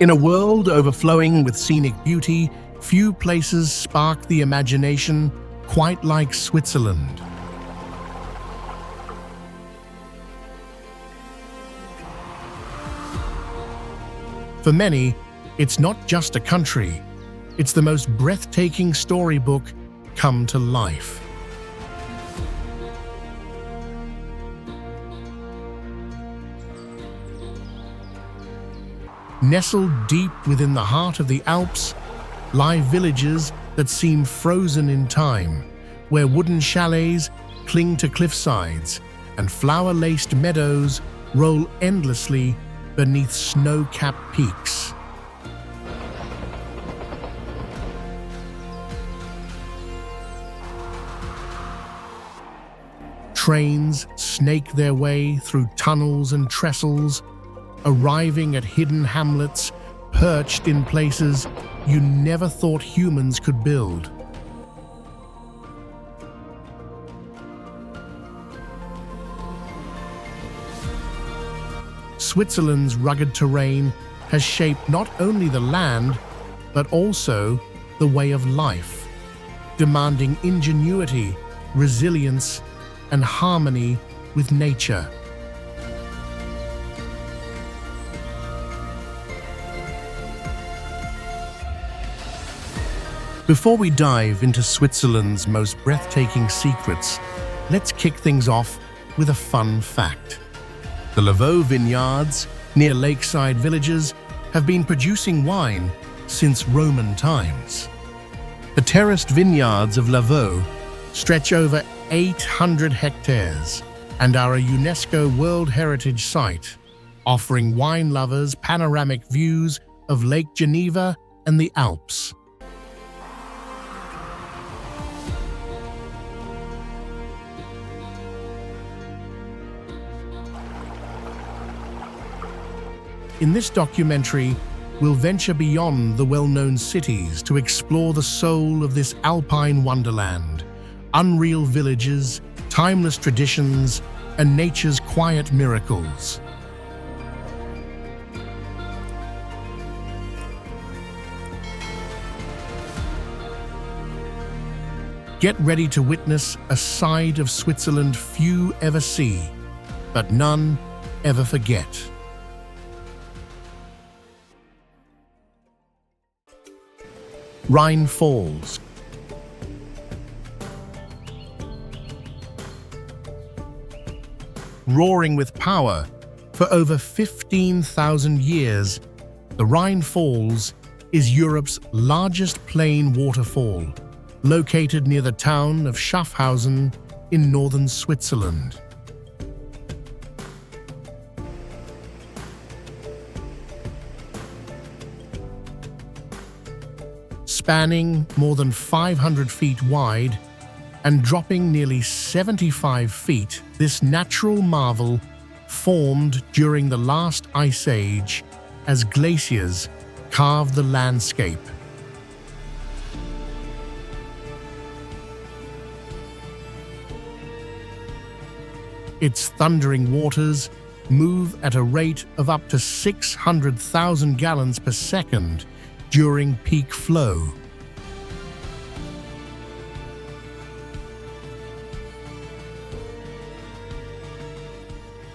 In a world overflowing with scenic beauty, few places spark the imagination quite like Switzerland. For many, it's not just a country, it's the most breathtaking storybook come to life. Nestled deep within the heart of the Alps lie villages that seem frozen in time, where wooden chalets cling to cliffsides and flower-laced meadows roll endlessly beneath snow-capped peaks. Trains snake their way through tunnels and trestles, arriving at hidden hamlets perched in places you never thought humans could build. Switzerland's rugged terrain has shaped not only the land, but also the way of life, demanding ingenuity, resilience, and harmony with nature. Before we dive into Switzerland's most breathtaking secrets, let's kick things off with a fun fact. The Lavaux vineyards, near lakeside villages, have been producing wine since Roman times. The terraced vineyards of Lavaux stretch over 800 hectares and are a UNESCO World Heritage Site, offering wine lovers panoramic views of Lake Geneva and the Alps. In this documentary, we'll venture beyond the well-known cities to explore the soul of this alpine wonderland, unreal villages, timeless traditions, and nature's quiet miracles. Get ready to witness a side of Switzerland few ever see, but none ever forget. RHINE Falls. Roaring with power for over 15,000 years, the RHINE Falls is Europe's largest plain waterfall, located near the town of Schaffhausen in northern Switzerland. Spanning more than 500 feet wide and dropping nearly 75 feet, this natural marvel formed during the last ice age as glaciers carved the landscape. Its thundering waters move at a rate of up to 600,000 gallons per second during peak flow.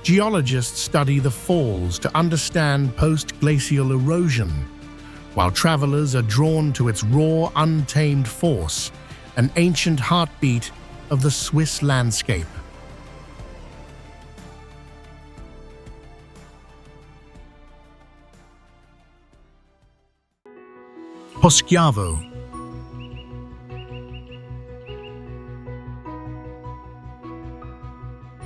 Geologists study the falls to understand post-glacial erosion, while travelers are drawn to its raw, untamed force, an ancient heartbeat of the Swiss landscape. POSCHIAVO.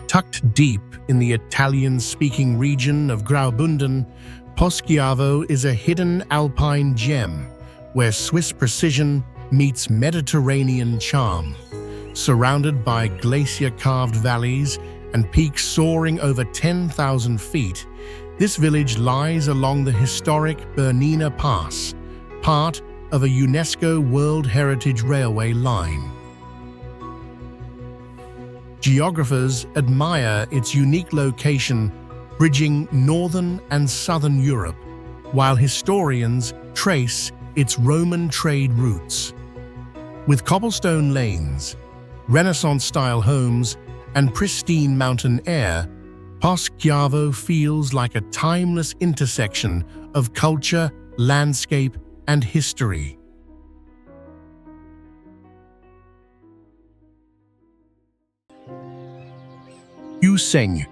Tucked deep in the Italian-speaking region of Graubünden, POSCHIAVO is a hidden alpine gem where Swiss precision meets Mediterranean charm. Surrounded by glacier-carved valleys and peaks soaring over 10,000 feet, this village lies along the historic Bernina Pass, part of a UNESCO World Heritage Railway line. Geographers admire its unique location, bridging northern and southern Europe, while historians trace its Roman trade routes. With cobblestone lanes, Renaissance-style homes, and pristine mountain air, POSCHIAVO feels like a timeless intersection of culture, landscape, and history. Useng.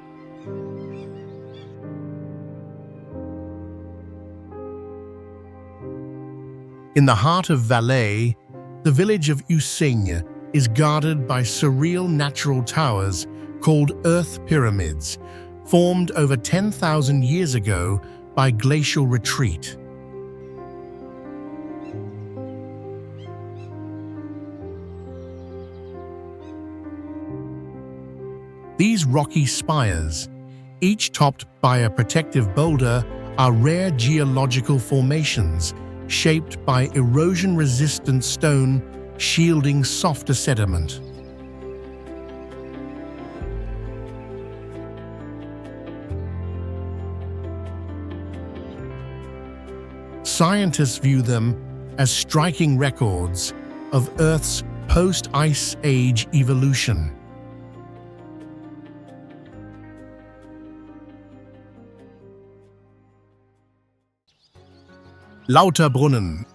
In the heart of Valais, the village of Useng is guarded by surreal natural towers called Earth Pyramids, formed over 10,000 years ago by glacial retreat. These rocky spires, each topped by a protective boulder, are rare geological formations shaped by erosion-resistant stone shielding softer sediment. Scientists view them as striking records of Earth's post-Ice Age evolution. Lauterbrunnen.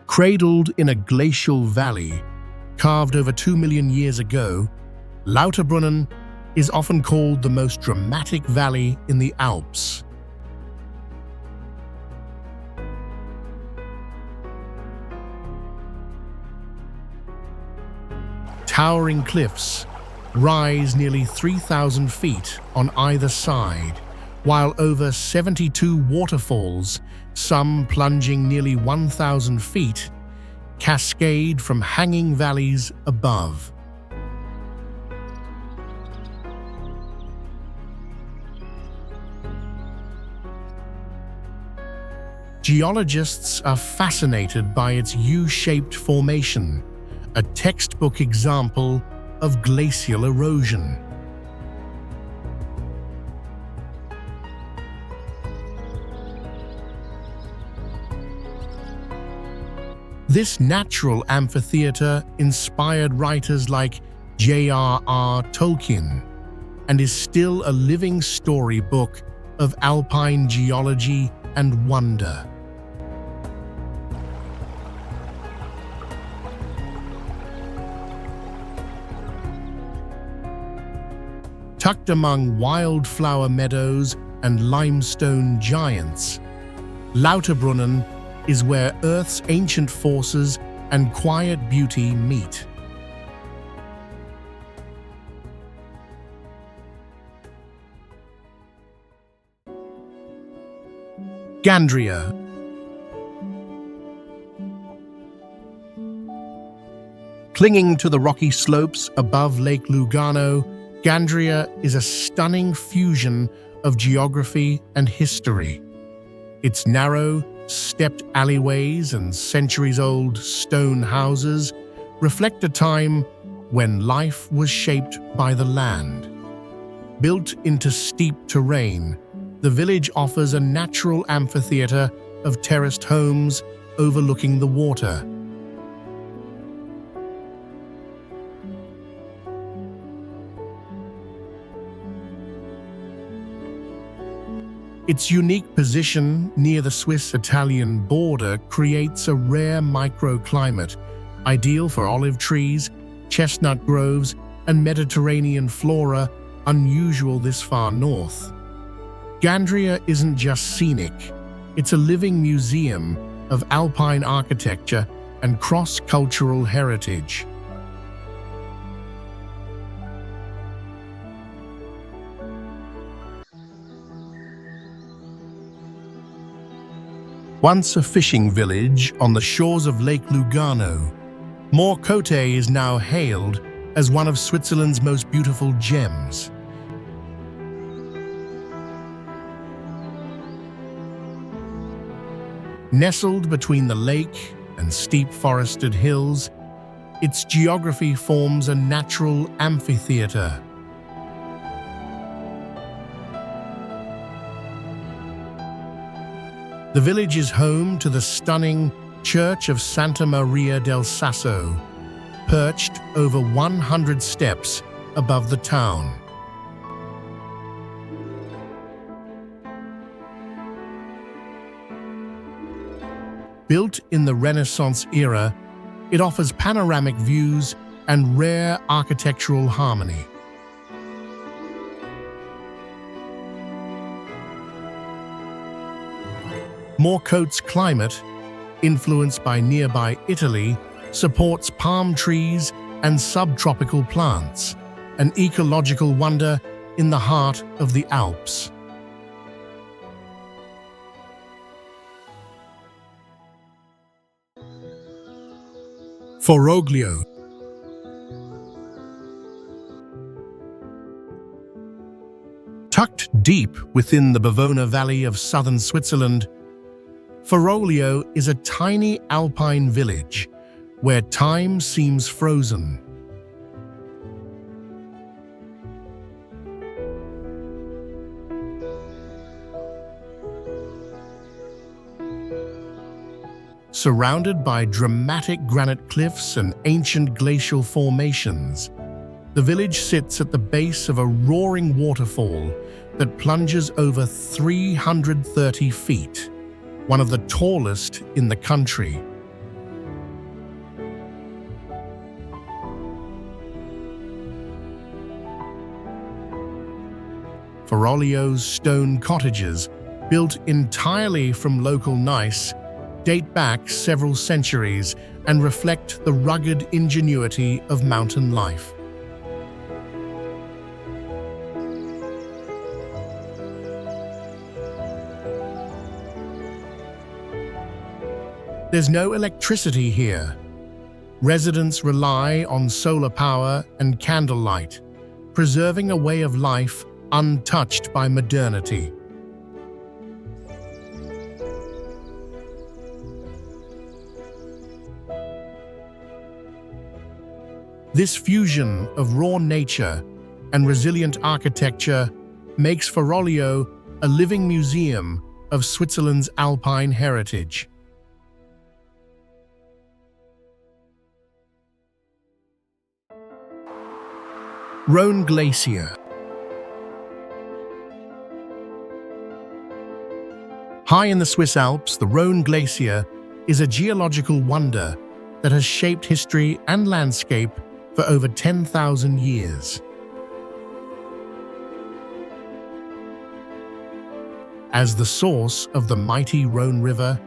Cradled in a glacial valley, carved over 2 million years ago, Lauterbrunnen is often called the most dramatic valley in the Alps. Towering cliffs rise nearly 3,000 feet on either side, while over 72 waterfalls, some plunging nearly 1,000 feet, cascade from hanging valleys above. Geologists are fascinated by its U-shaped formation, a textbook example of glacial erosion. This natural amphitheater inspired writers like J.R.R. Tolkien and is still a living storybook of alpine geology and wonder. Tucked among wildflower meadows and limestone giants, Lauterbrunnen is where Earth's ancient forces and quiet beauty meet. GANDRIA. Clinging to the rocky slopes above Lake Lugano, GANDRIA is a stunning fusion of geography and history. Its narrow, stepped alleyways and centuries-old stone houses reflect a time when life was shaped by the land. Built into steep terrain, the village offers a natural amphitheater of terraced homes overlooking the water. Its unique position near the Swiss-Italian border creates a rare microclimate, ideal for olive trees, chestnut groves, and Mediterranean flora unusual this far north. GANDRIA isn't just scenic, it's a living museum of alpine architecture and cross-cultural heritage. Once a fishing village on the shores of Lake Lugano, MORCOTE is now hailed as one of Switzerland's most beautiful gems. Nestled between the lake and steep forested hills, its geography forms a natural amphitheater. The village is home to the stunning Church of Santa Maria del Sasso, perched over 100 steps above the town. Built in the Renaissance era, it offers panoramic views and rare architectural harmony. MORCOTE's climate, influenced by nearby Italy, supports palm trees and subtropical plants, an ecological wonder in the heart of the Alps. FOROGLIO. Tucked deep within the Bavona Valley of southern Switzerland, FOROGLIO is a tiny alpine village where time seems frozen. Surrounded by dramatic granite cliffs and ancient glacial formations, the village sits at the base of a roaring waterfall that plunges over 330 feet, one of the tallest in the country. FOROGLIO's stone cottages, built entirely from local gneiss, date back several centuries and reflect the rugged ingenuity of mountain life. There's no electricity here. Residents rely on solar power and candlelight, preserving a way of life untouched by modernity. This fusion of raw nature and resilient architecture makes FOROGLIO a living museum of Switzerland's alpine heritage. Rhone Glacier. High in the Swiss Alps, the Rhone Glacier is a geological wonder that has shaped history and landscape for over 10,000 years. As the source of the mighty Rhone River,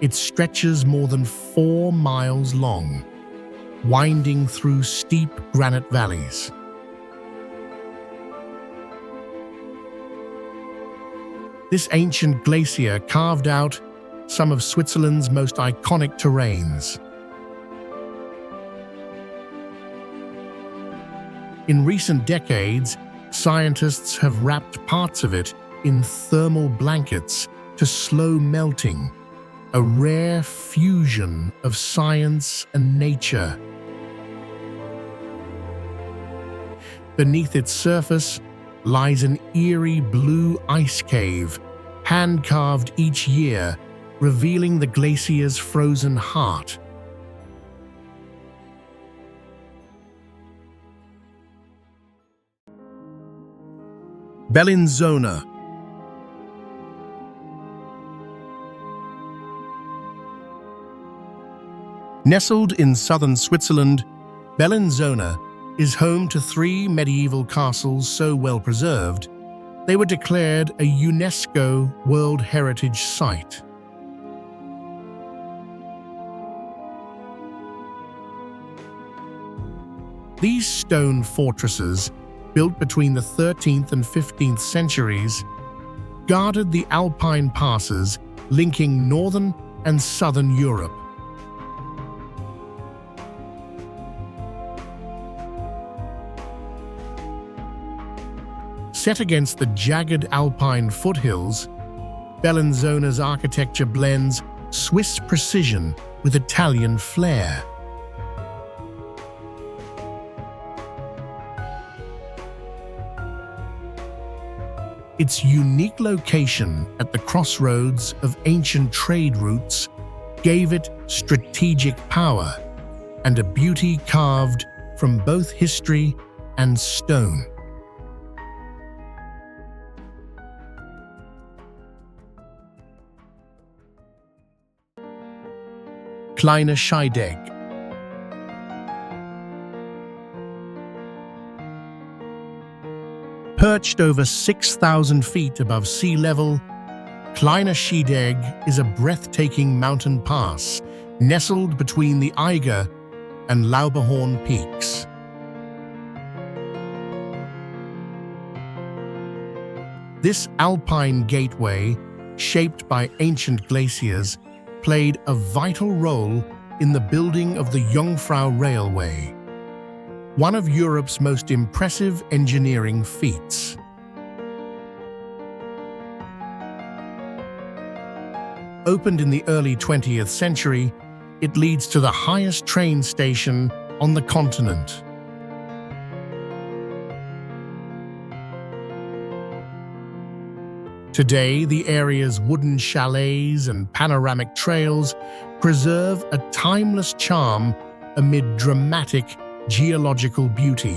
it stretches more than 4 miles long, winding through steep granite valleys. This ancient glacier carved out some of Switzerland's most iconic terrains. In recent decades, scientists have wrapped parts of it in thermal blankets to slow melting, a rare fusion of science and nature. Beneath its surface lies an eerie blue ice cave, hand-carved each year, revealing the glacier's frozen heart. Bellinzona. Nestled in southern Switzerland, Bellinzona is home to 3 medieval castles so well preserved, they were declared a UNESCO World Heritage Site. These stone fortresses, built between the 13th and 15th centuries, guarded the alpine passes linking northern and southern Europe. Set against the jagged alpine foothills, Bellinzona's architecture blends Swiss precision with Italian flair. Its unique location at the crossroads of ancient trade routes gave it strategic power and a beauty carved from both history and stone. Kleine Scheidegg. Perched over 6,000 feet above sea level, Kleine Scheidegg is a breathtaking mountain pass nestled between the Eiger and Lauberhorn peaks. This alpine gateway, shaped by ancient glaciers, played a vital role in the building of the Jungfrau Railway, one of Europe's most impressive engineering feats. Opened in the early 20th century, it leads to the highest train station on the continent. Today, the area's wooden chalets and panoramic trails preserve a timeless charm amid dramatic geological beauty.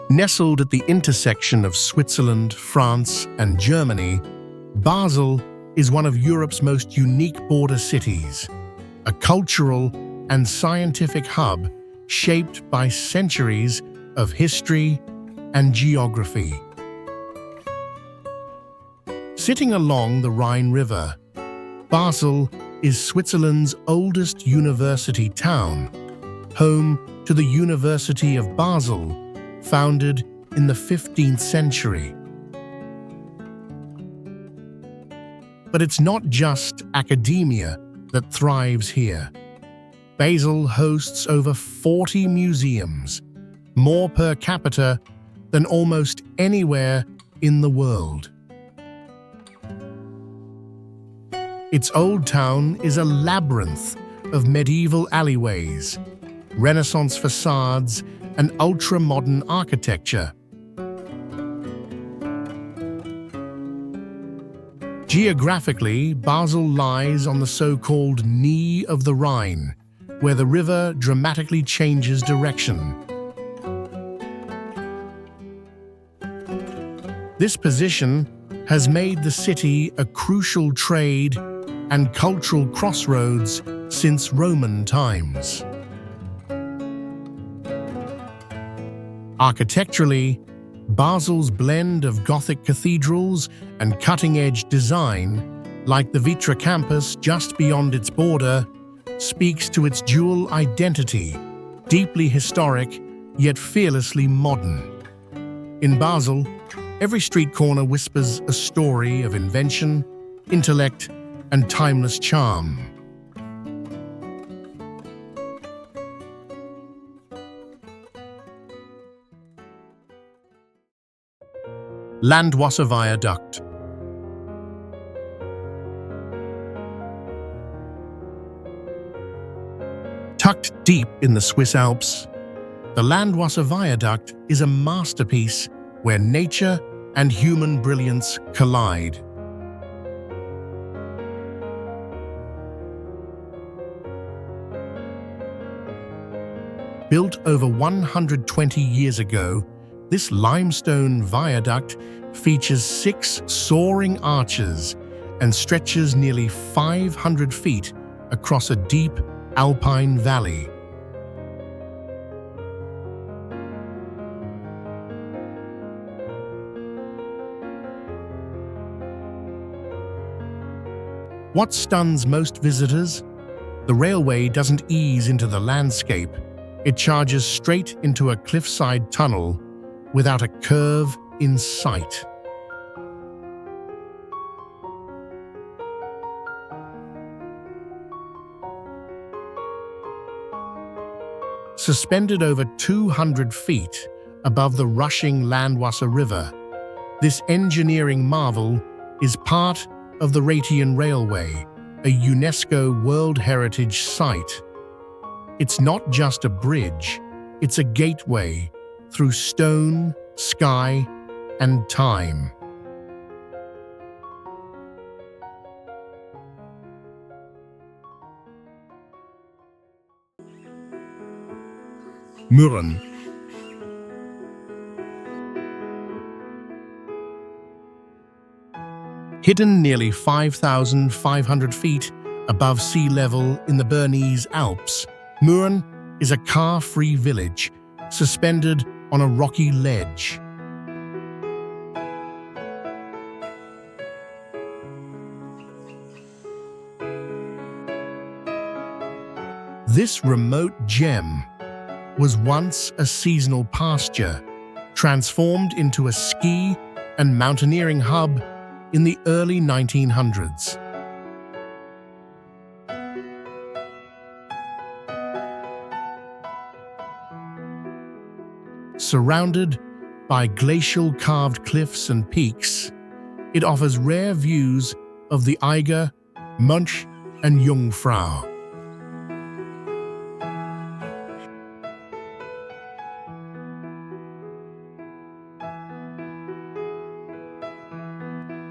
Nestled at the intersection of Switzerland, France, and Germany, Basel is one of Europe's most unique border cities, a cultural and scientific hub shaped by centuries of history and geography. Sitting along the Rhine River, Basel is Switzerland's oldest university town, home to the University of Basel, founded in the 15th century. But it's not just academia that thrives here. Basel hosts over 40 museums, more per capita than almost anywhere in the world. Its old town is a labyrinth of medieval alleyways, Renaissance facades, and ultra-modern architecture. Geographically, Basel lies on the so-called knee of the Rhine, where the river dramatically changes direction. This position has made the city a crucial trade and cultural crossroads since Roman times. Architecturally, Basel's blend of Gothic cathedrals and cutting-edge design, like the Vitra campus just beyond its border, speaks to its dual identity, deeply historic yet fearlessly modern. In Basel, every street corner whispers a story of invention, intellect, and timeless charm. Landwasser Viaduct. Tucked deep in the Swiss Alps, the Landwasser Viaduct is a masterpiece where nature and human brilliance collide. Built over 120 years ago, this limestone viaduct features 6 soaring arches and stretches nearly 500 feet across a deep alpine valley. What stuns most visitors? The railway doesn't ease into the landscape. It charges straight into a cliffside tunnel without a curve in sight. Suspended over 200 feet above the rushing Landwasser River, this engineering marvel is part of the Rhaetian Railway, a UNESCO World Heritage Site. It's not just a bridge, it's a gateway through stone, sky, and time. Murren. Hidden nearly 5,500 feet above sea level in the Bernese Alps, Murren is a car-free village suspended on a rocky ledge. This remote gem was once a seasonal pasture, transformed into a ski and mountaineering hub in the early 1900s. Surrounded by glacial carved cliffs and peaks, it offers rare views of the Eiger, Mönch, and Jungfrau.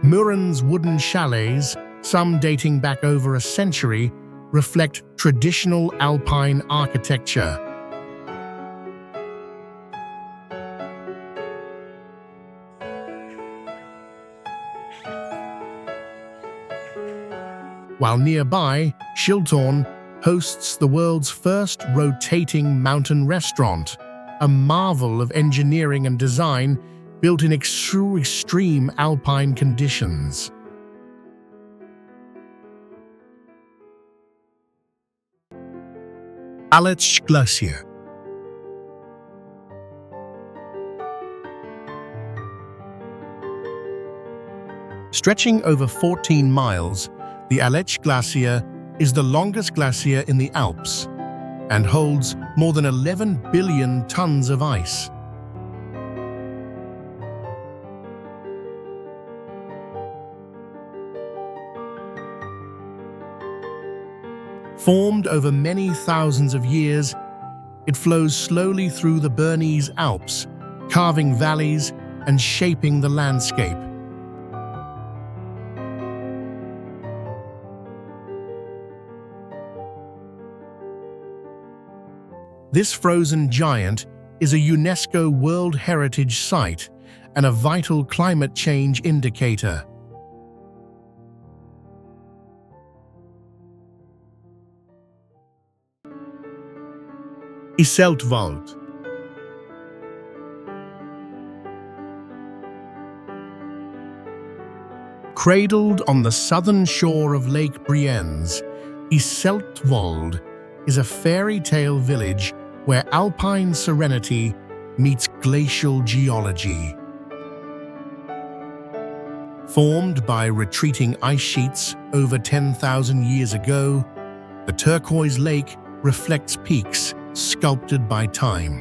Murren's wooden chalets, some dating back over a century, reflect traditional alpine architecture. While nearby, Schiltorn hosts the world's first rotating mountain restaurant, a marvel of engineering and design built in extreme alpine conditions. Aletsch Glacier. Stretching over 14 miles, the Aletsch Glacier is the longest glacier in the Alps and holds more than 11 billion tons of ice. Formed over many thousands of years, it flows slowly through the Bernese Alps, carving valleys and shaping the landscape. This frozen giant is a UNESCO World Heritage Site and a vital climate change indicator. Iseltwald. Cradled on the southern shore of Lake Brienz, Iseltwald is a fairy tale village where alpine serenity meets glacial geology. Formed by retreating ice sheets over 10,000 years ago, the turquoise lake reflects peaks sculpted by time.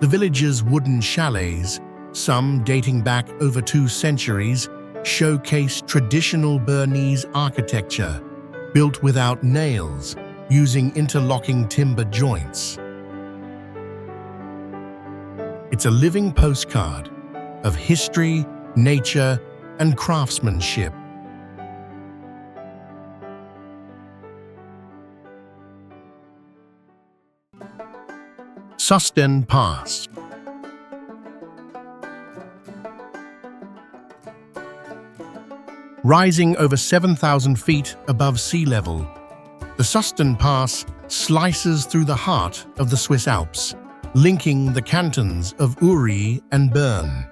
The village's wooden chalets, some dating back over 2 centuries, showcase traditional Bernese architecture, built without nails, using interlocking timber joints. It's a living postcard of history, nature, and craftsmanship. Susten Pass. Rising over 7,000 feet above sea level, the Susten Pass slices through the heart of the Swiss Alps, linking the cantons of Uri and Bern.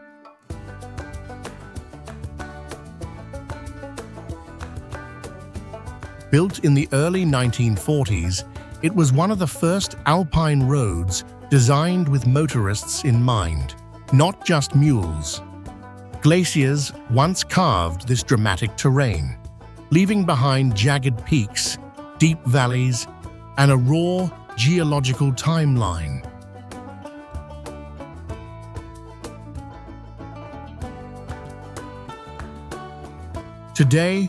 Built in the early 1940s, it was one of the first alpine roads designed with motorists in mind, not just mules. Glaciers once carved this dramatic terrain, leaving behind jagged peaks, deep valleys, and a raw geological timeline. Today,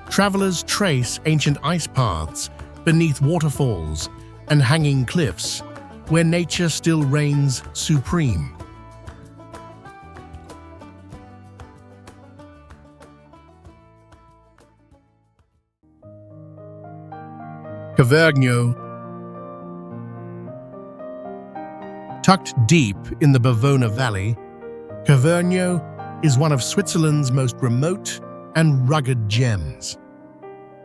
travelers trace ancient ice paths beneath waterfalls and hanging cliffs, where nature still reigns supreme. Cavernio. Tucked deep in the Bavona Valley, Cavernio is one of Switzerland's most remote and rugged gems.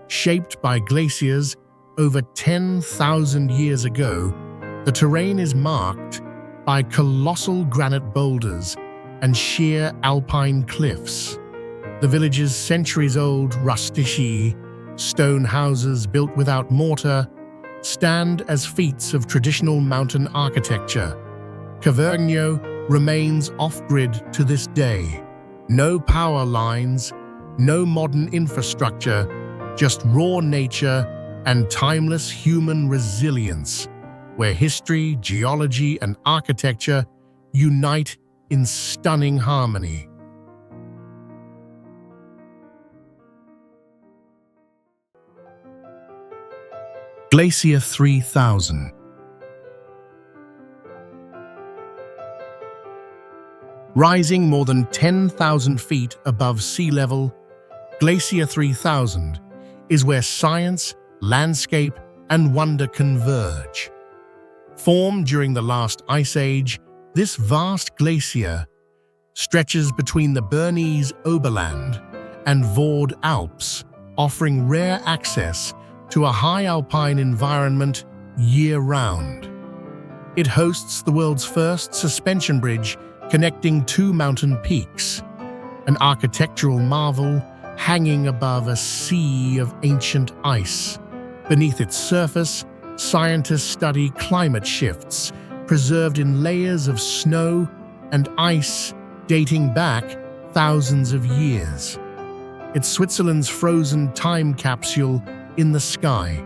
Shaped by glaciers over 10,000 years ago, the terrain is marked by colossal granite boulders and sheer alpine cliffs. The village's centuries-old rustici, stone houses built without mortar, stand as feats of traditional mountain architecture. Cavernio remains off-grid to this day. No power lines, no modern infrastructure, just raw nature and timeless human resilience, where history, geology, and architecture unite in stunning harmony. Glacier 3000. Rising more than 10,000 feet above sea level, Glacier 3000 is where science, landscape, and wonder converge. Formed during the last ice age, this vast glacier stretches between the Bernese Oberland and Vorde Alps, offering rare access to a high alpine environment year-round. It hosts the world's first suspension bridge connecting two mountain peaks, an architectural marvel hanging above a sea of ancient ice. Beneath its surface, scientists study climate shifts preserved in layers of snow and ice dating back thousands of years. It's Switzerland's frozen time capsule in the sky.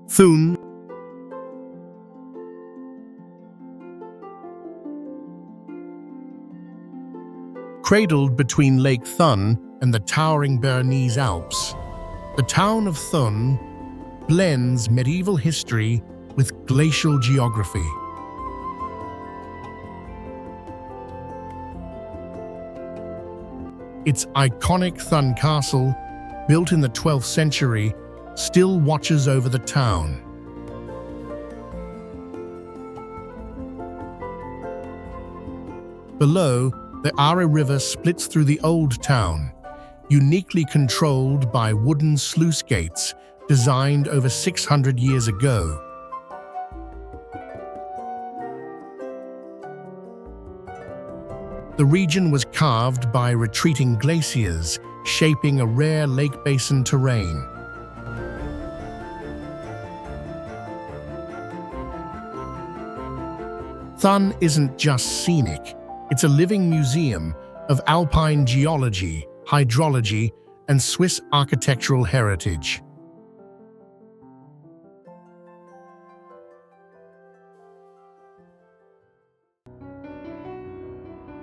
Thun. Cradled between Lake Thun and the towering Bernese Alps, the town of Thun blends medieval history with glacial geography. Its iconic Thun Castle, built in the 12th century, still watches over the town. Below, the Aare River splits through the old town, uniquely controlled by wooden sluice gates designed over 600 years ago. The region was carved by retreating glaciers, shaping a rare lake basin terrain. Thun isn't just scenic, it's a living museum of alpine geology, hydrology, and Swiss architectural heritage.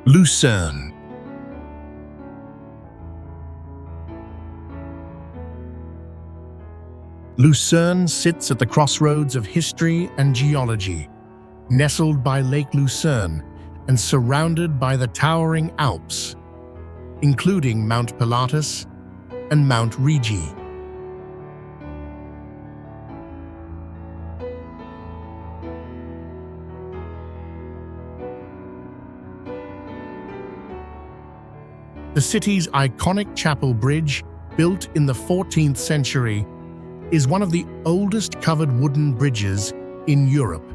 Lucerne. Lucerne sits at the crossroads of history and geology, nestled by Lake Lucerne and surrounded by the towering Alps, including Mount Pilatus and Mount Rigi. The city's iconic chapel bridge, built in the 14th century, is one of the oldest covered wooden bridges in Europe,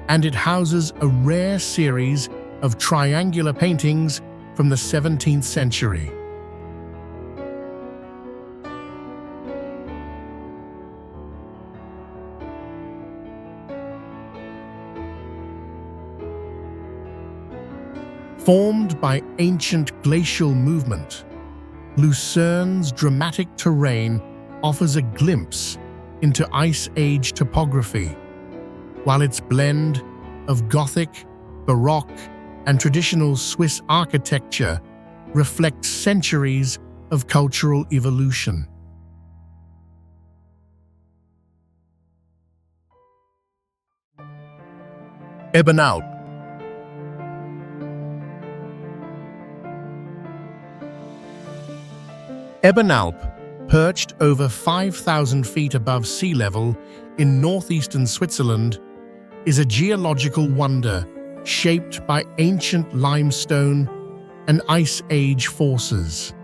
and it houses a rare series of triangular paintings from the 17th century. Formed by ancient glacial movement, Lucerne's dramatic terrain offers a glimpse into Ice Age topography, while its blend of Gothic, Baroque, and traditional Swiss architecture reflects centuries of cultural evolution. Ebbenalp. Ebbenalp, perched over 5,000 feet above sea level in northeastern Switzerland, is a geological wonder shaped by ancient limestone and Ice Age forces.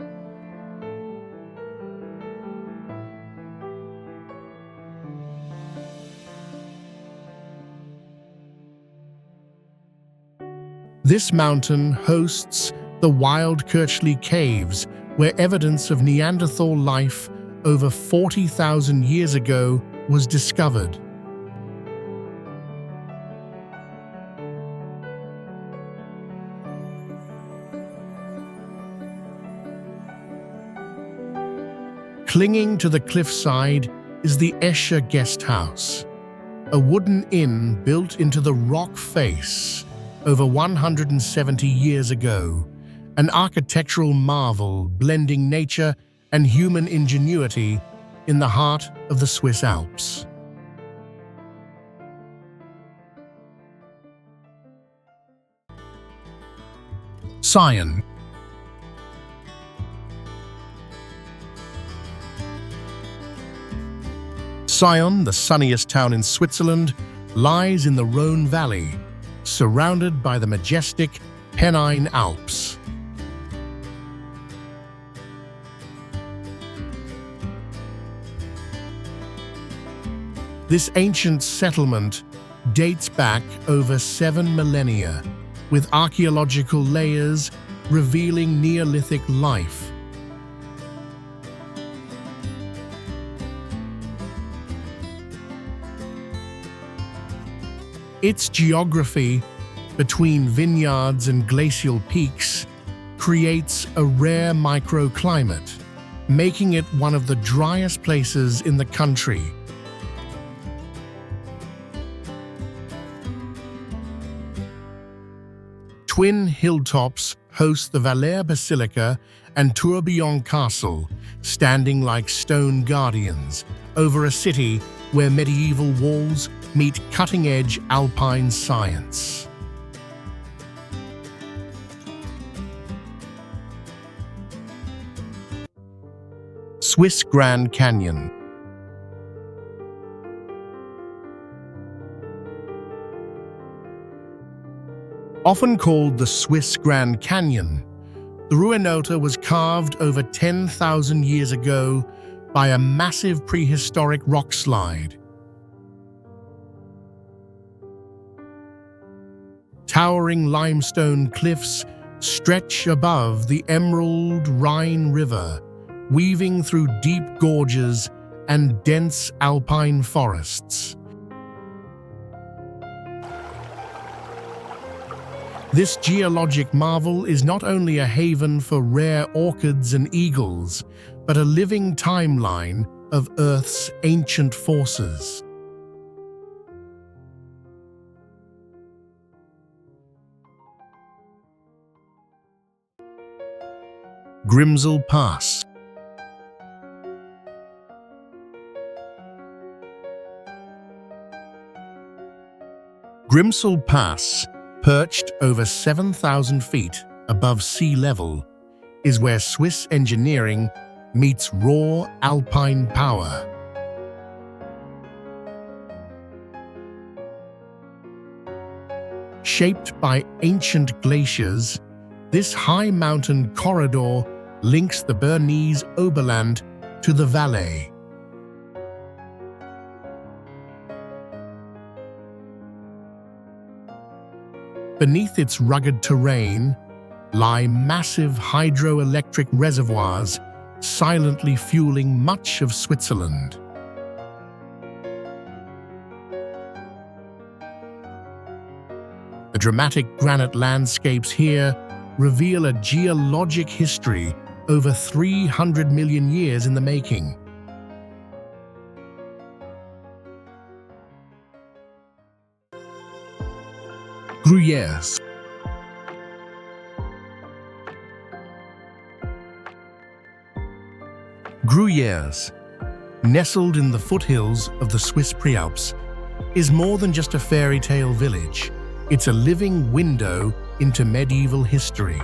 This mountain hosts the Wild Kirchley Caves, where evidence of Neanderthal life over 40,000 years ago was discovered. Clinging to the cliffside is the Escher Guest House, a wooden inn built into the rock face over 170 years ago, an architectural marvel blending nature and human ingenuity in the heart of the Swiss Alps. Sion. Sion, the sunniest town in Switzerland, lies in the Rhone Valley, surrounded by the majestic Pennine Alps. This ancient settlement dates back over 7 millennia, with archaeological layers revealing Neolithic life. Its geography, between vineyards and glacial peaks, creates a rare microclimate, making it one of the driest places in the country. Twin hilltops host the Valère Basilica and Tourbillon Castle, standing like stone guardians over a city where medieval walls meet cutting-edge alpine science. Swiss Grand Canyon. Often called the Swiss Grand Canyon, the RHINE was carved over 10,000 years ago by a massive prehistoric rock slide. Towering limestone cliffs stretch above the emerald Rhine River, weaving through deep gorges and dense alpine forests. This geologic marvel is not only a haven for rare orchids and eagles, but a living timeline of Earth's ancient forces. Grimsel Pass. Grimsel Pass, perched over 7,000 feet above sea level, is where Swiss engineering meets raw alpine power. Shaped by ancient glaciers, this high mountain corridor links the Bernese Oberland to the Valais. Beneath its rugged terrain lie massive hydroelectric reservoirs silently fueling much of Switzerland. The dramatic granite landscapes here reveal a geologic history over 300 million years in the making. Gruyères. Gruyères, nestled in the foothills of the Swiss Prealps, is more than just a fairy tale village. It's a living window into medieval history.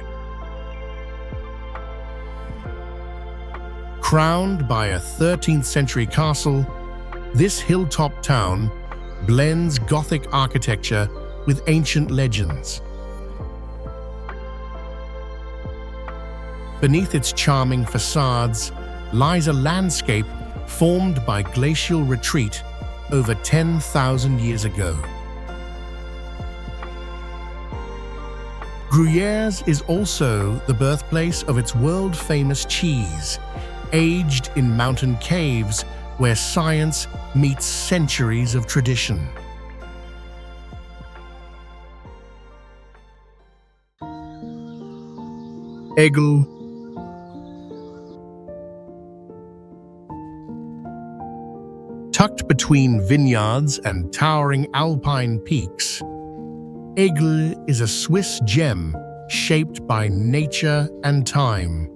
Crowned by a 13th century castle, this hilltop town blends Gothic architecture with ancient legends. Beneath its charming facades lies a landscape formed by glacial retreat over 10,000 years ago. Gruyères is also the birthplace of its world-famous cheese, aged in mountain caves where science meets centuries of tradition. Aigle. Tucked between vineyards and towering alpine peaks, Aigle is a Swiss gem shaped by nature and time.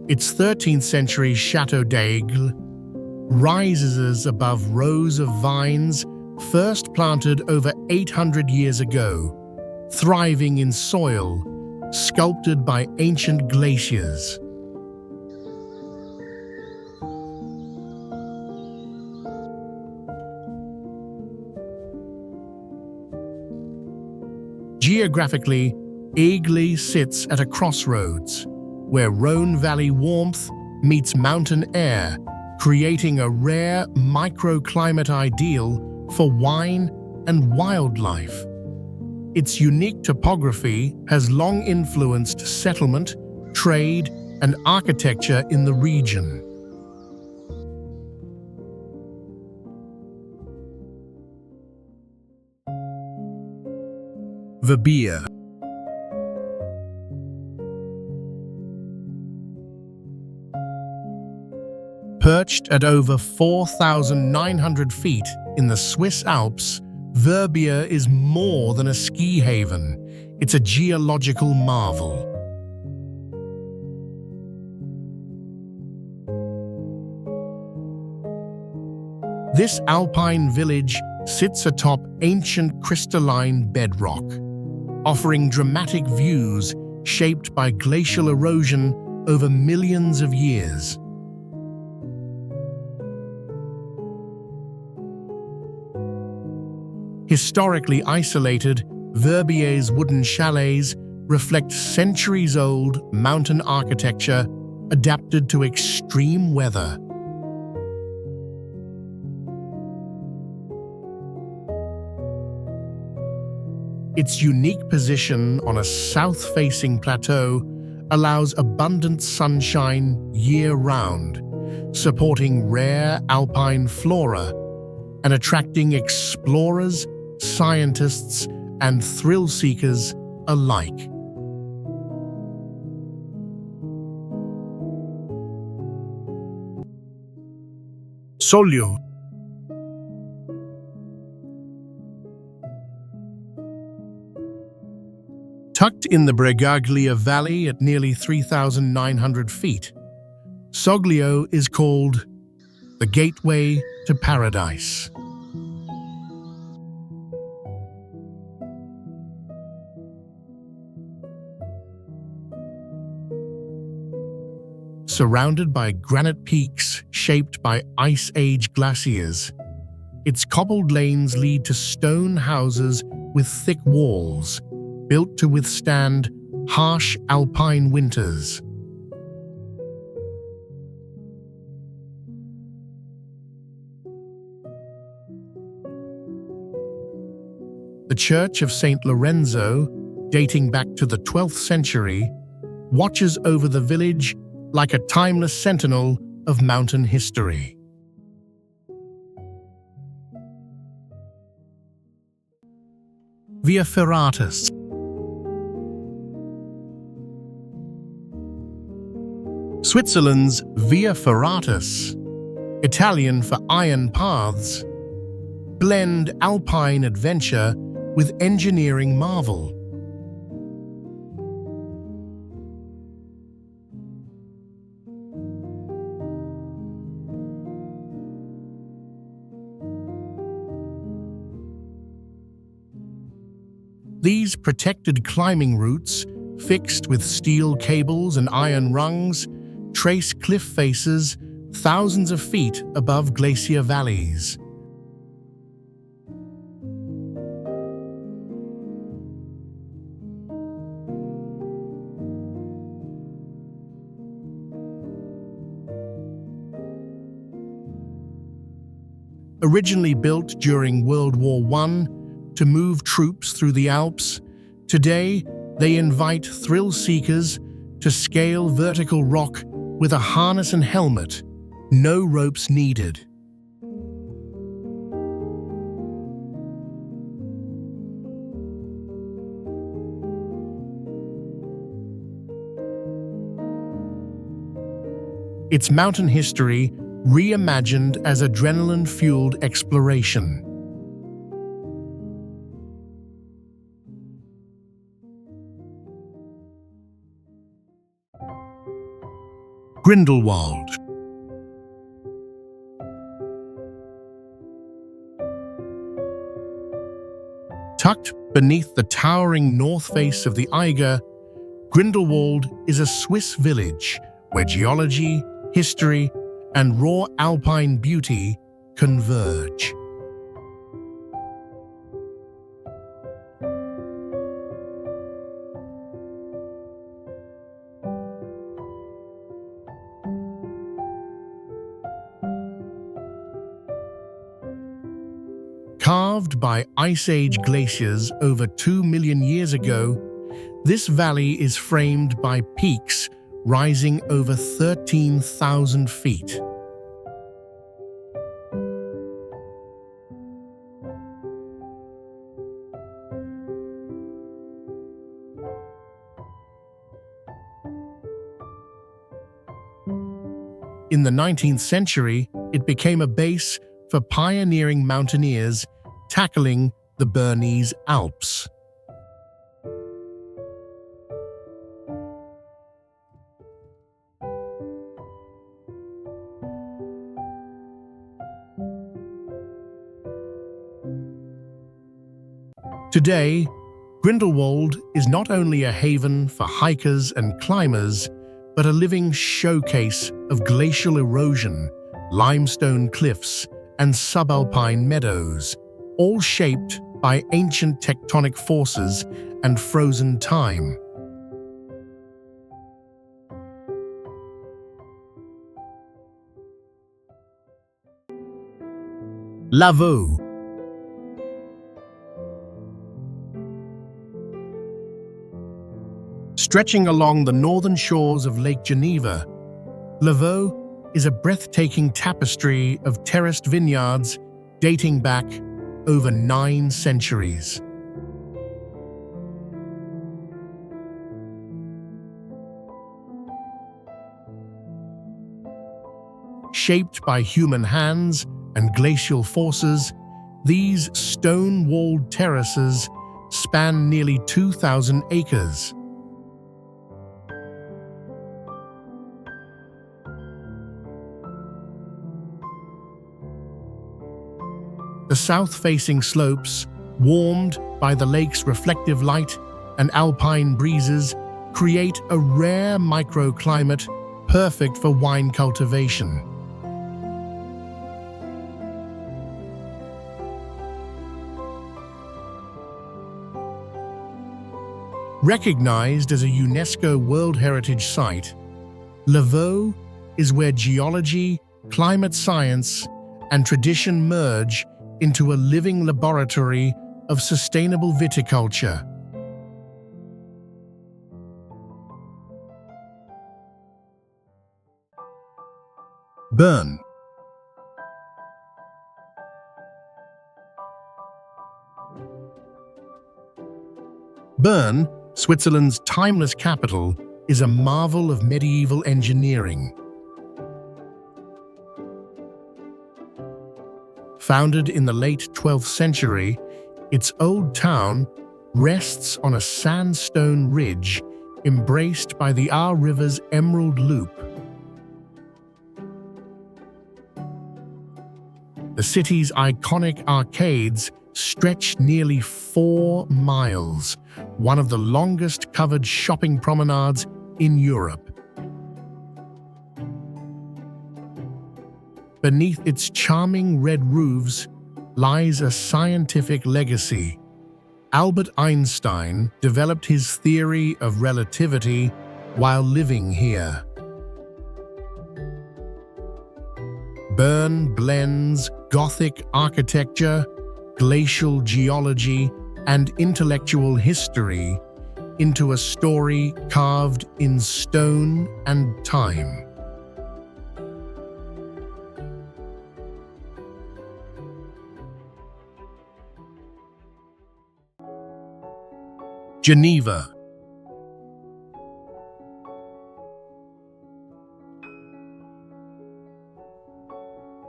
Its 13th century Château d'Aigle rises above rows of vines first planted over 800 years ago, thriving in soil sculpted by ancient glaciers. Geographically, Aigle sits at a crossroads, where Rhône Valley warmth meets mountain air, creating a rare microclimate ideal for wine and wildlife. Its unique topography has long influenced settlement, trade, and architecture in the region. Verbier. Perched at over 4,900 feet in the Swiss Alps, Verbier is more than a ski haven. It's a geological marvel. This alpine village sits atop ancient crystalline bedrock, offering dramatic views shaped by glacial erosion over millions of years. Historically isolated, Verbier's wooden chalets reflect centuries-old mountain architecture adapted to extreme weather. Its unique position on a south-facing plateau allows abundant sunshine year-round, supporting rare alpine flora and attracting explorers, scientists, and thrill-seekers alike. Soglio. Tucked in the Breathtaking Valley at nearly 3,900 feet, Soglio is called the gateway to paradise. Surrounded by granite peaks shaped by Ice Age glaciers, its cobbled lanes lead to stone houses with thick walls, built to withstand harsh alpine winters. The Church of St. Lorenzo, dating back to the 12th century, watches over the village like a timeless sentinel of mountain history. Via Ferratus. Switzerland's Via Ferratus, Italian for iron paths, blend alpine adventure with engineering marvel. These protected climbing routes, fixed with steel cables and iron rungs, trace cliff faces thousands of feet above glacier valleys. Originally built during World War I to move troops through the Alps, today they invite thrill-seekers to scale vertical rock with a harness and helmet, no ropes needed. Its mountain history reimagined as adrenaline-fueled exploration. Grindelwald. Tucked beneath the towering north face of the Eiger, Grindelwald is a Swiss village where geology, history, and raw alpine beauty converge. Carved by Ice Age glaciers over 2 million years ago, this valley is framed by peaks rising over 13,000 feet. In the 19th century, it became a base for pioneering mountaineers tackling the Bernese Alps. Today, Grindelwald is not only a haven for hikers and climbers, but a living showcase of glacial erosion, limestone cliffs, and subalpine meadows, all shaped by ancient tectonic forces and frozen time. Lavaux. Stretching along the northern shores of Lake Geneva, Lavaux is a breathtaking tapestry of terraced vineyards dating back over 9 centuries. Shaped by human hands and glacial forces, these stone-walled terraces span nearly 2,000 acres. The south-facing slopes, warmed by the lake's reflective light and alpine breezes, create a rare microclimate perfect for wine cultivation. Recognized as a UNESCO World Heritage Site, Lavaux is where geology, climate science, and tradition merge into a living laboratory of sustainable viticulture. Bern. Bern, Switzerland's timeless capital, is a marvel of medieval engineering. Founded in the late 12th century, Its old town rests on a sandstone ridge embraced by the Our River's Emerald Loop. The city's iconic arcades stretch nearly 4 miles, one of the longest covered shopping promenades in Europe. Beneath its charming red roofs lies a scientific legacy. Albert Einstein developed his theory of relativity while living here. Bern blends Gothic architecture, glacial geology, and intellectual history into a story carved in stone and time. Geneva.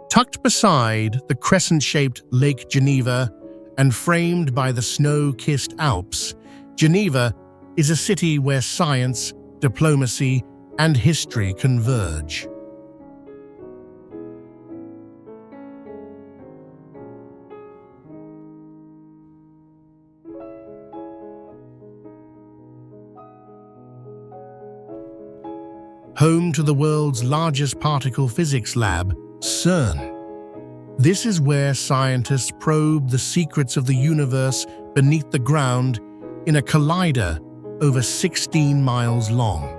Tucked beside the crescent-shaped Lake Geneva and framed by the snow-kissed Alps, Geneva is a city where science, diplomacy, and history converge. Home to the world's largest particle physics lab, CERN. This is where scientists probe the secrets of the universe beneath the ground in a collider over 16 miles long.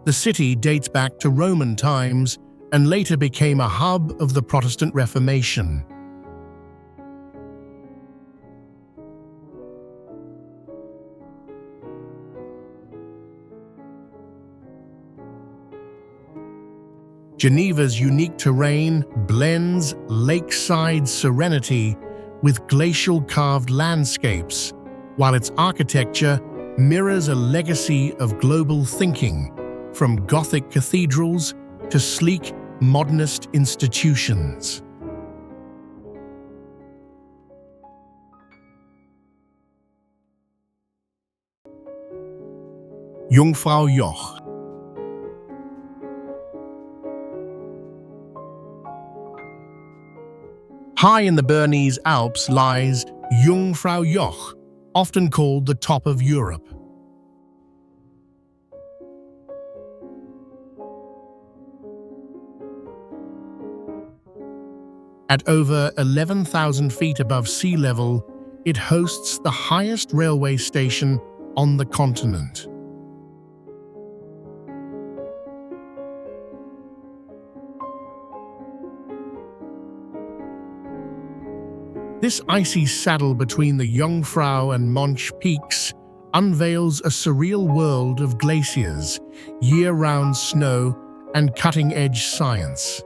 The city dates back to Roman times and later became a hub of the Protestant Reformation. Geneva's unique terrain blends lakeside serenity with glacial carved landscapes, while its architecture mirrors a legacy of global thinking, from Gothic cathedrals to sleek, modernist institutions. Jungfrau Joch. High in the Bernese Alps lies Jungfrau Joch, often called the top of Europe. At over 11,000 feet above sea level, it hosts the highest railway station on the continent. This icy saddle between the Jungfrau and Monch peaks unveils a surreal world of glaciers, year-round snow, and cutting-edge science.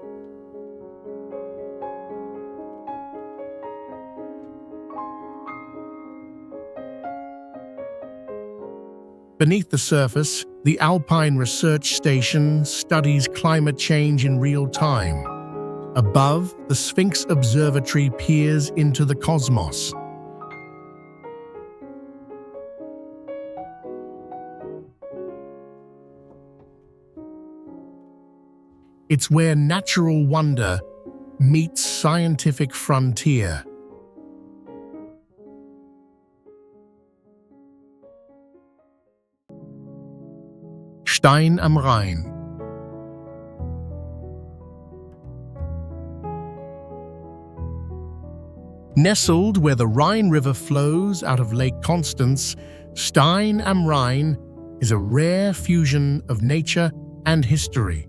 Beneath the surface, the Alpine Research Station studies climate change in real time. Above, the Sphinx Observatory peers into the cosmos. It's where natural wonder meets scientific frontier. Stein am Rhein. Nestled where the Rhine River flows out of Lake Constance, Stein am Rhein is a rare fusion of nature and history.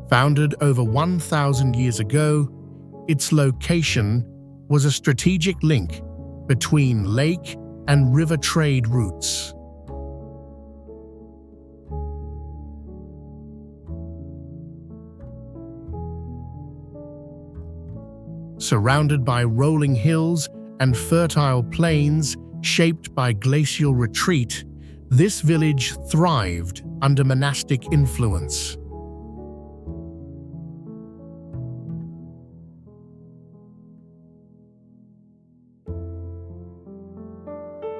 Founded over 1,000 years ago, its location was a strategic link between lake and river trade routes. Surrounded by rolling hills and fertile plains shaped by glacial retreat, this village thrived under monastic influence.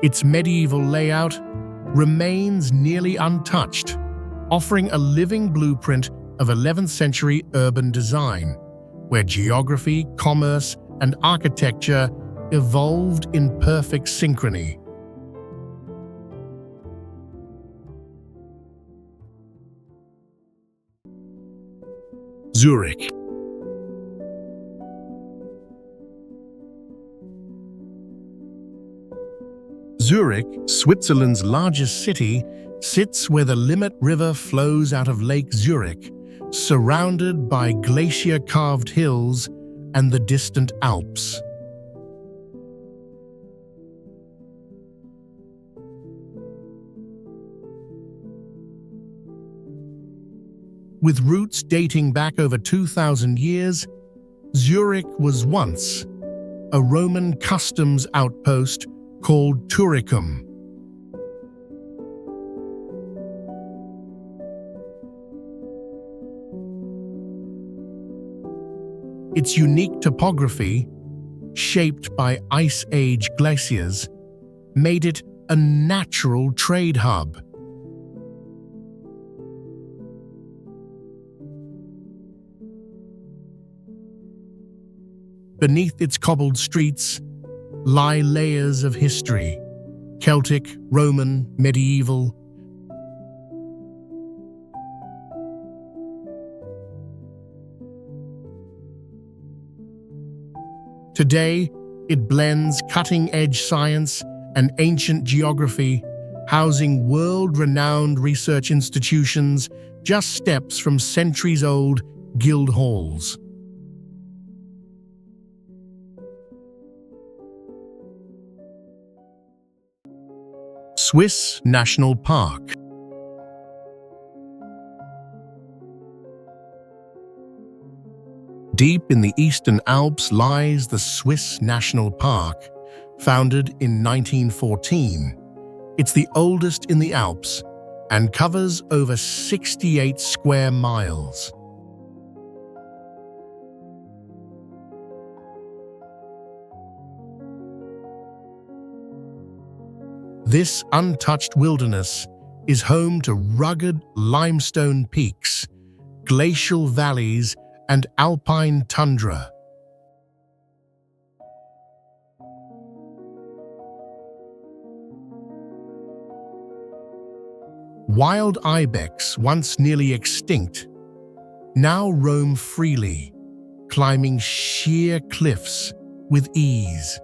Its medieval layout remains nearly untouched, offering a living blueprint of 11th century urban design, where geography, commerce, and architecture evolved in perfect synchrony. Zurich. Zurich, Switzerland's largest city, sits where the Limmat River flows out of Lake Zurich, surrounded by glacier-carved hills and the distant Alps. With roots dating back over 2,000 years, Zurich was once a Roman customs outpost called Turicum. Its unique topography, shaped by Ice Age glaciers, made it a natural trade hub. Beneath its cobbled streets lie layers of history: Celtic, Roman, medieval. Today, it blends cutting-edge science and ancient geography, housing world-renowned research institutions just steps from centuries-old guild halls. Swiss National Park. Deep in the Eastern Alps lies the Swiss National Park, founded in 1914. It's the oldest in the Alps and covers over 68 square miles. This untouched wilderness is home to rugged limestone peaks, glacial valleys, and alpine tundra. Wild ibex, once nearly extinct, now roam freely, climbing sheer cliffs with ease,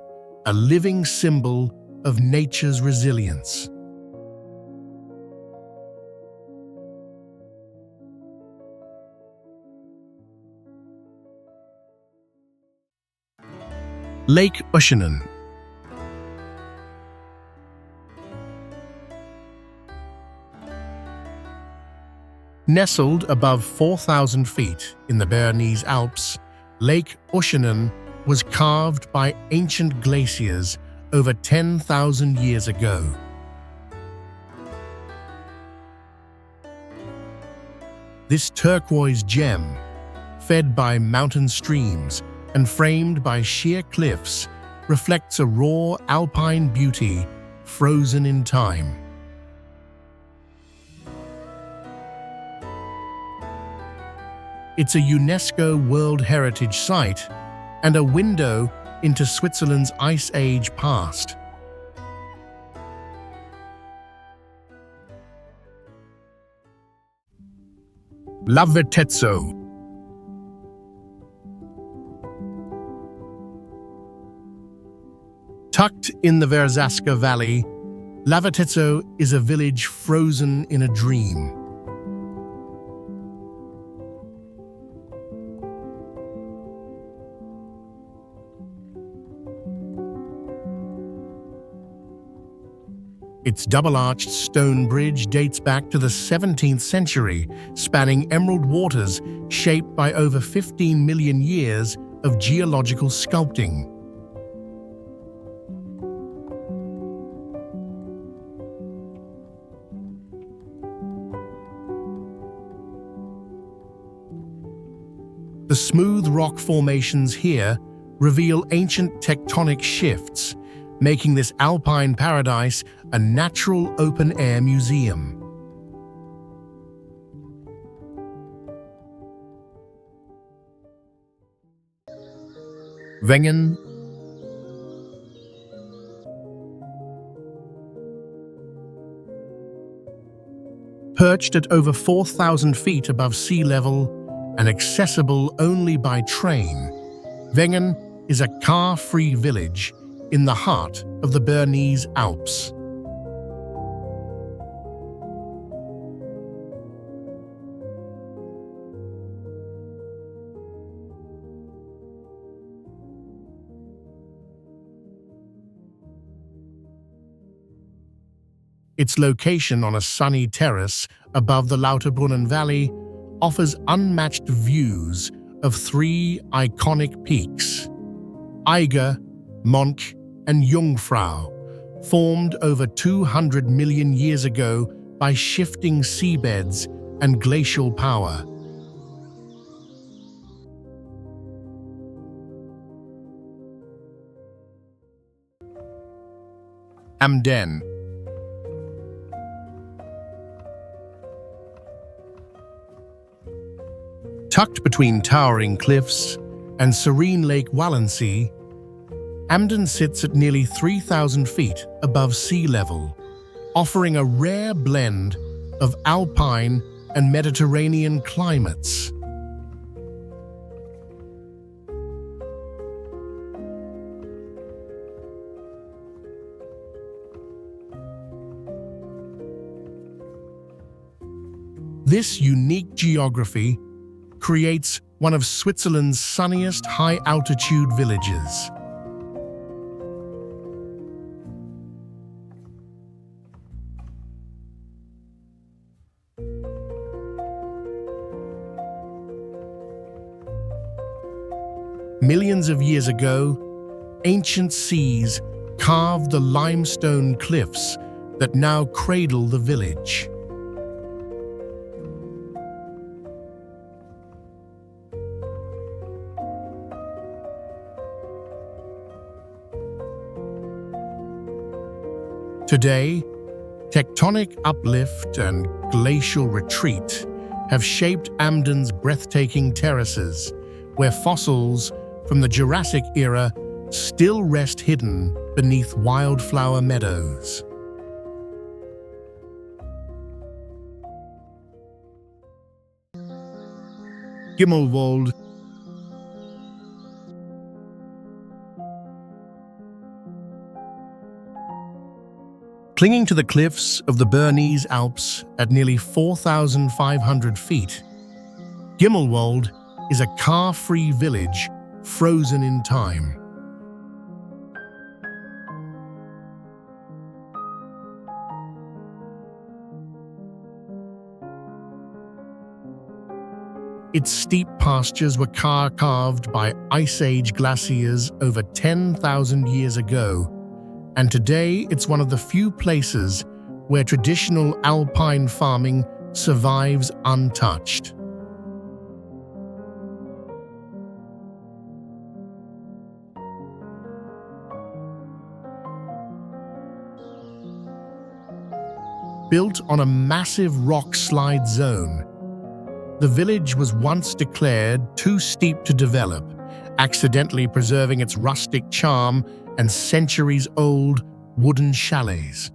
a living symbol of nature's resilience. Lake Oceanen. Nestled above 4,000 feet in the Bernese Alps, Lake Oceanen was carved by ancient glaciers over 10,000 years ago. This turquoise gem, fed by mountain streams and framed by sheer cliffs, reflects a raw alpine beauty frozen in time. It's a UNESCO World Heritage Site and a window into Switzerland's Ice Age past. Lavertezzo. Tucked in the Verzasca Valley, Lavertezzo is a village frozen in a dream. Its double-arched stone bridge dates back to the 17th century, spanning emerald waters shaped by over 15 million years of geological sculpting. The smooth rock formations here reveal ancient tectonic shifts, making this alpine paradise a natural open-air museum. Wengen. Perched at over 4,000 feet above sea level and accessible only by train, Wengen is a car-free village in the heart of the Bernese Alps. Its location on a sunny terrace above the Lauterbrunnen Valley offers unmatched views of three iconic peaks: Eiger, Monch, and Jungfrau, formed over 200 million years ago by shifting seabeds and glacial power. Amden. Tucked between towering cliffs and serene Lake Walensee, Amden sits at nearly 3,000 feet above sea level, offering a rare blend of alpine and Mediterranean climates. This unique geography creates one of Switzerland's sunniest high-altitude villages. Millions of years ago, ancient seas carved the limestone cliffs that now cradle the village. Today, tectonic uplift and glacial retreat have shaped Amden's breathtaking terraces, where fossils from the Jurassic era still rest hidden beneath wildflower meadows. Gimmelwald. Clinging to the cliffs of the Bernese Alps at nearly 4,500 feet, Gimmelwald is a car-free village frozen in time. Its steep pastures were carved by Ice Age glaciers over 10,000 years ago, and today it's one of the few places where traditional alpine farming survives untouched. Built on a massive rock slide zone, the village was once declared too steep to develop, accidentally preserving its rustic charm and centuries-old wooden chalets.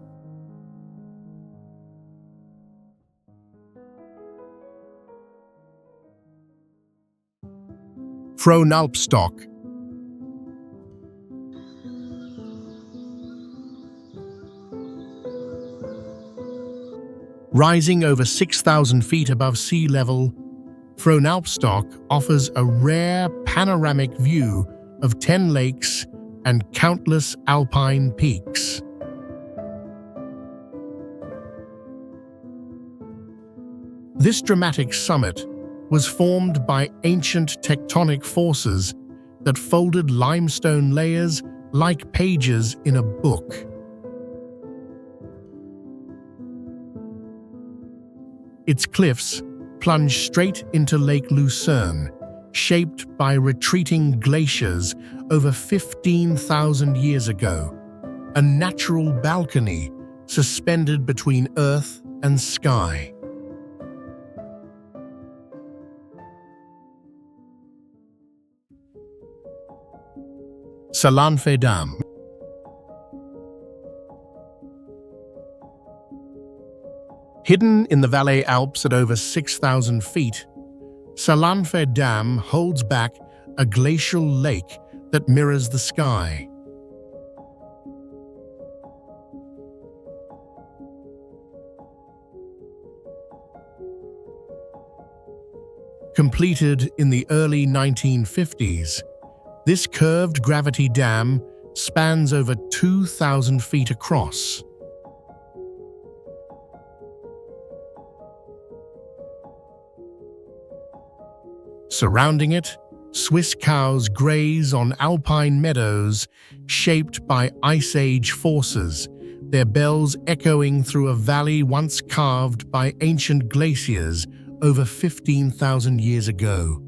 Frohnalpstock. Rising over 6,000 feet above sea level, Frohnalpstock offers a rare panoramic view of 10 lakes and countless alpine peaks. This dramatic summit was formed by ancient tectonic forces that folded limestone layers like pages in a book. Its cliffs plunge straight into Lake Lucerne, shaped by retreating glaciers over 15,000 years ago, a natural balcony suspended between earth and sky. Salanfe Dam. Hidden in the Valais Alps at over 6,000 feet, Salanfe Dam holds back a glacial lake that mirrors the sky. Completed in the early 1950s, this curved gravity dam spans over 2,000 feet across. Surrounding it, Swiss cows graze on alpine meadows shaped by Ice Age forces, their bells echoing through a valley once carved by ancient glaciers over 15,000 years ago.